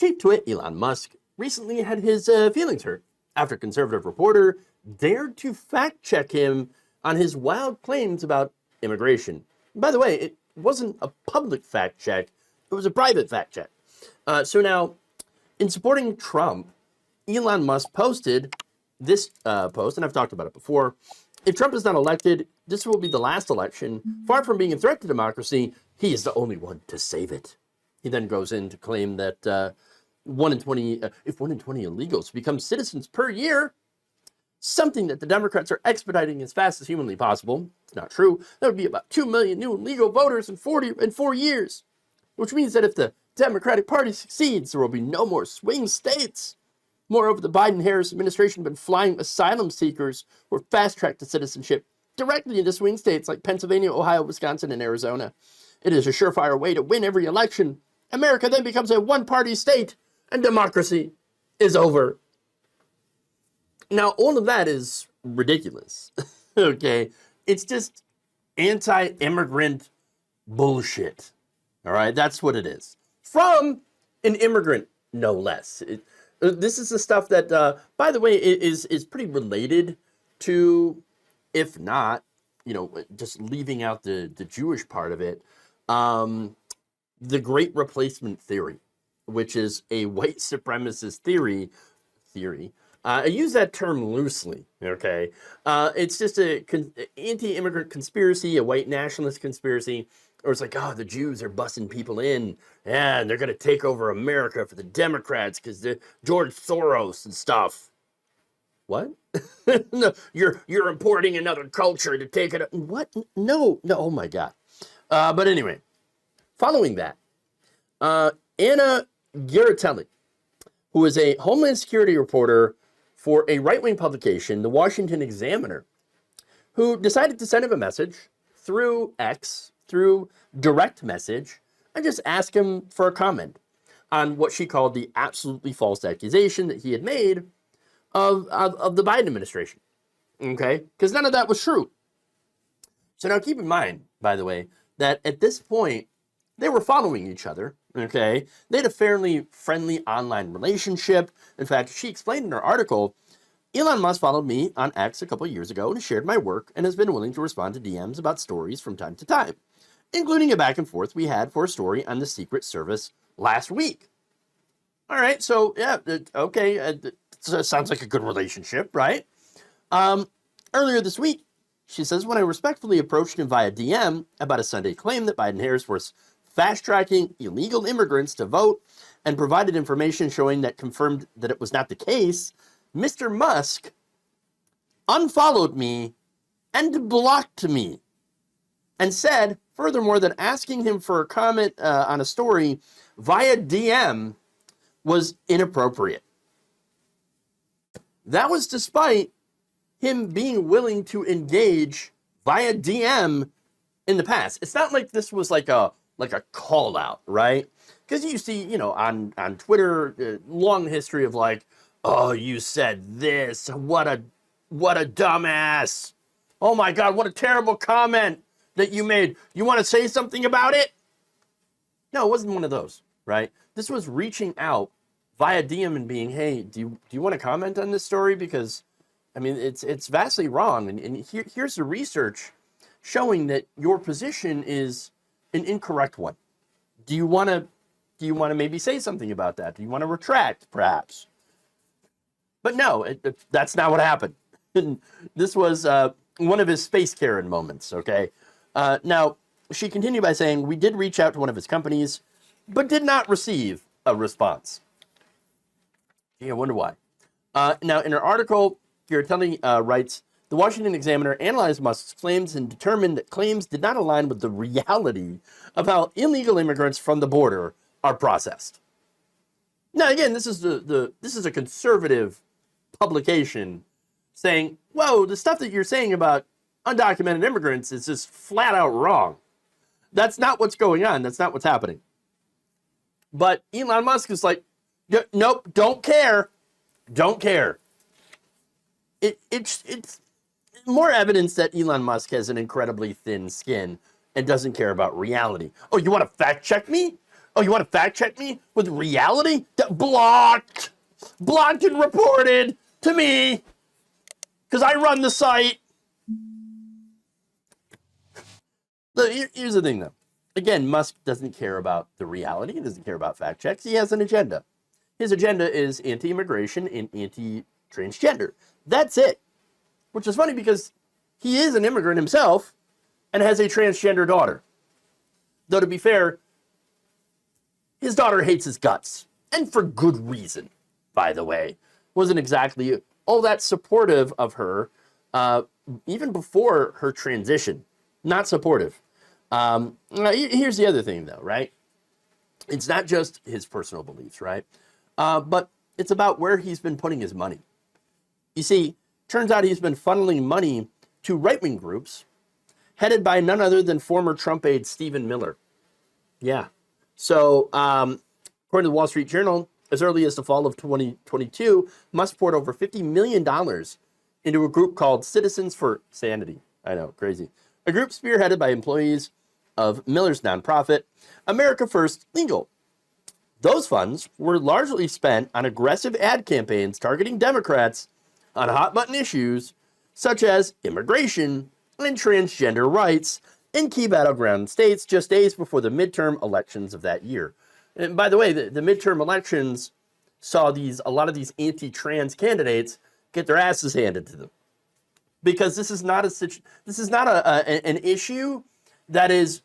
Chief Twit Elon Musk recently had his feelings hurt after a conservative reporter dared to fact-check him on his wild claims about immigration. By the way, it wasn't a public fact-check, it was a private fact-check. So now, in supporting Trump, Elon Musk posted this post, and I've talked about it before. If Trump is not elected, this will be the last election. Far from being a threat to democracy, he is the only one to save it. He then goes in to claim that if 1 in 20 illegals become citizens per year, something that the Democrats are expediting as fast as humanly possible. It's not true. That would be about 2 million new legal voters in 4 years, which means that if the Democratic Party succeeds, there will be no more swing states. Moreover, the Biden-Harris administration has been flying asylum seekers who are fast-tracked to citizenship directly into swing states like Pennsylvania, Ohio, Wisconsin, and Arizona. It is a surefire way to win every election. America then becomes a one-party state, and democracy is over. Now, all of that is ridiculous, okay? It's just anti-immigrant bullshit, all right? That's what it is. From an immigrant, no less. This is the stuff that, by the way, is pretty related to, if not, just leaving out the Jewish part of it, the Great Replacement theory, which is a white supremacist theory. I use that term loosely, okay? It's just an anti-immigrant conspiracy, a white nationalist conspiracy, or it's like, oh, the Jews are busing people in, and they're going to take over America for the Democrats because they're George Soros and stuff. What? No, you're importing another culture to take it. What? No, oh my God. But anyway, following that, Anna Garatelli, who is a Homeland Security reporter for a right-wing publication, the Washington Examiner, who decided to send him a message through X, through direct message, and just ask him for a comment on what she called the absolutely false accusation that he had made of the Biden administration, okay? Because none of that was true. So now keep in mind, by the way, that at this point, they were following each other, okay? They had a fairly friendly online relationship. In fact, she explained in her article, Elon Musk followed me on X a couple of years ago and shared my work and has been willing to respond to DMs about stories from time to time, including a back and forth we had for a story on the Secret Service last week. All right, so yeah, okay, sounds like a good relationship, right? Earlier this week, she says, when I respectfully approached him via DM about a Sunday claim that Biden-Harris was fast-tracking illegal immigrants to vote and provided information showing that confirmed that it was not the case, Mr. Musk unfollowed me and blocked me and said, furthermore, that asking him for a comment on a story via DM was inappropriate. That was despite him being willing to engage via DM in the past. It's not like this was like a call out, right? Because you see, on Twitter, long history of like, oh, you said this, what a dumbass. Oh my God, what a terrible comment that you made. You want to say something about it? No, it wasn't one of those, right? This was reaching out via DM and being, hey, do you want to comment on this story? Because, I mean, it's vastly wrong. And here's the research showing that your position is an incorrect one. Do you want to maybe say something about that? Do you want to retract, perhaps? But no, that's not what happened. This was one of his space Karen moments, okay? Now, she continued by saying, we did reach out to one of his companies, but did not receive a response. Gee, I wonder why. Now, in her article, Garatelli writes, the Washington Examiner analyzed Musk's claims and determined that claims did not align with the reality of how illegal immigrants from the border are processed. Now, again, this is a conservative publication saying, whoa, the stuff that you're saying about undocumented immigrants is just flat out wrong. That's not what's going on. That's not what's happening. But Elon Musk is like, nope, don't care. Don't care. It's more evidence that Elon Musk has an incredibly thin skin and doesn't care about reality. Oh, you want to fact check me? Oh, you want to fact check me with reality? Blocked. Blocked and reported to me because I run the site. Here's the thing, though. Again, Musk doesn't care about the reality. He doesn't care about fact checks. He has an agenda. His agenda is anti-immigration and anti-transgender. That's it. Which is funny because he is an immigrant himself and has a transgender daughter. Though, to be fair, his daughter hates his guts. And for good reason, by the way. Wasn't exactly all that supportive of her, even before her transition. Not supportive. Here's the other thing, though, right? It's not just his personal beliefs, right? But it's about where he's been putting his money. You see, turns out he's been funneling money to right-wing groups headed by none other than former Trump aide Stephen Miller. Yeah. So, according to the Wall Street Journal, as early as the fall of 2022, Musk poured over $50 million into a group called Citizens for Sanity. I know, crazy. A group spearheaded by employees of Miller's nonprofit, America First Legal. Those funds were largely spent on aggressive ad campaigns targeting Democrats on hot-button issues such as immigration and transgender rights in key battleground states just days before the midterm elections of that year. And by the way, the midterm elections saw a lot of these anti-trans candidates get their asses handed to them. Because this is not an issue that is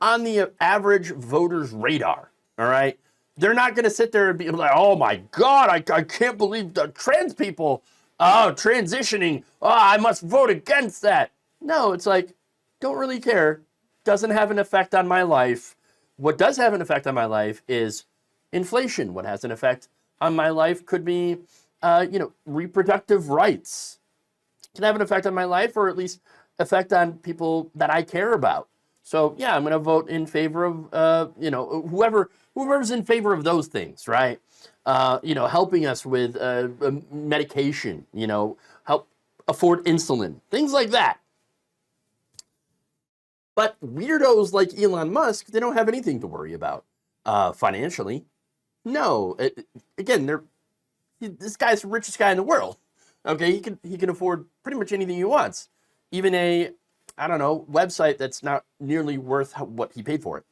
on the average voter's radar, all right? They're not going to sit there and be like, oh my God, I can't believe the trans people transitioning. Oh, I must vote against that. No, it's like, don't really care. Doesn't have an effect on my life. What does have an effect on my life is inflation. What has an effect on my life could be, reproductive rights. Can have an effect on my life, or at least effect on people that I care about. So yeah, I'm going to vote in favor of whoever's in favor of those things, right? Helping us with medication, help afford insulin, things like that. But weirdos like Elon Musk, they don't have anything to worry about financially. No, this guy's the richest guy in the world. Okay, he can afford pretty much anything he wants, even a website that's not nearly worth what he paid for it.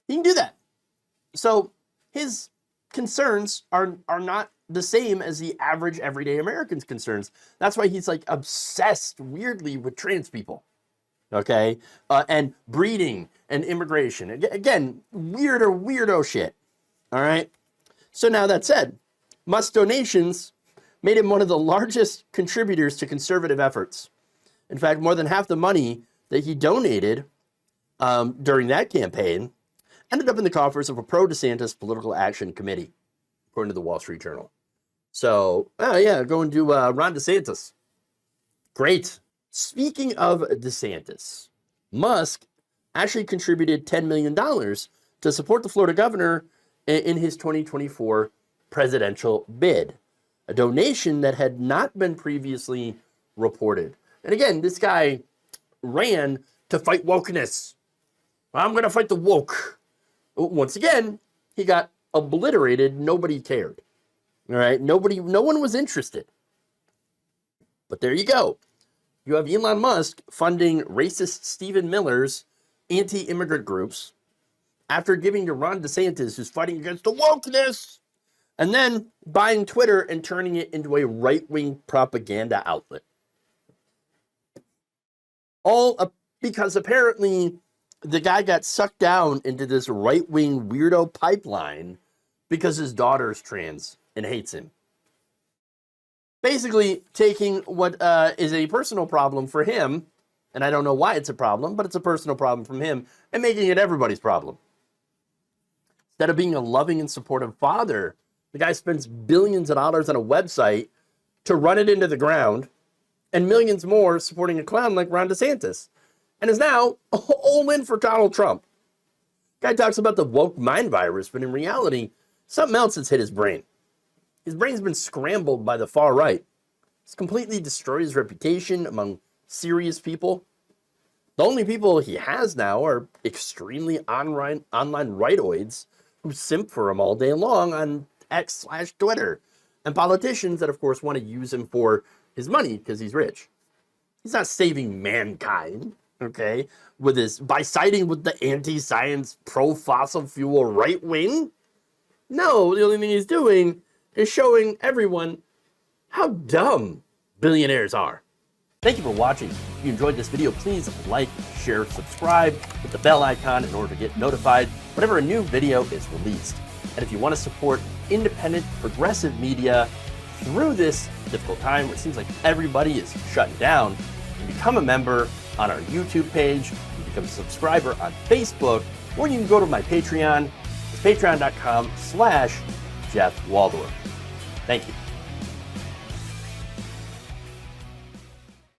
He can do that. So his concerns are not the same as the average everyday American's concerns. That's why he's like obsessed weirdly with trans people. Okay, and breeding and immigration. Again, weirdo shit. All right. So now that said, Musk's donations made him one of the largest contributors to conservative efforts. In fact, more than half the money that he donated during that campaign ended up in the coffers of a pro-DeSantis political action committee, according to the Wall Street Journal. So, going to Ron DeSantis. Great. Speaking of DeSantis, Musk actually contributed $10 million to support the Florida governor in his 2024 presidential bid, a donation that had not been previously reported. And again, this guy ran to fight wokeness. I'm going to fight the woke. Once again, he got obliterated. Nobody cared. All right, no one was interested. But there you go. You have Elon Musk funding racist Stephen Miller's anti-immigrant groups after giving to Ron DeSantis, who's fighting against the wokeness, and then buying Twitter and turning it into a right-wing propaganda outlet. All because apparently the guy got sucked down into this right-wing weirdo pipeline because his daughter's trans and hates him. Basically taking what is a personal problem for him, and I don't know why it's a problem, but it's a personal problem from him, and making it everybody's problem. Instead of being a loving and supportive father, the guy spends billions of dollars on a website to run it into the ground, and millions more supporting a clown like Ron DeSantis, and is now all in for Donald Trump. Guy talks about the woke mind virus, but in reality, something else has hit his brain. His brain's been scrambled by the far right. It's completely destroyed his reputation among serious people. The only people he has now are extremely online rightoids who simp for him all day long on X/Twitter, and politicians that, of course, want to use him for his money because he's rich. He's not saving mankind, okay, by siding with the anti-science, pro-fossil fuel right wing. No, the only thing he's doing is showing everyone how dumb billionaires are. Thank you for watching. If you enjoyed this video, please like, share, subscribe, hit the bell icon in order to get notified whenever a new video is released. And if you want to support independent, progressive media through this difficult time where it seems like everybody is shutting down, you can become a member on our YouTube page, you can become a subscriber on Facebook, or you can go to my Patreon. It's patreon.com/Jeff Waldorf. Thank you.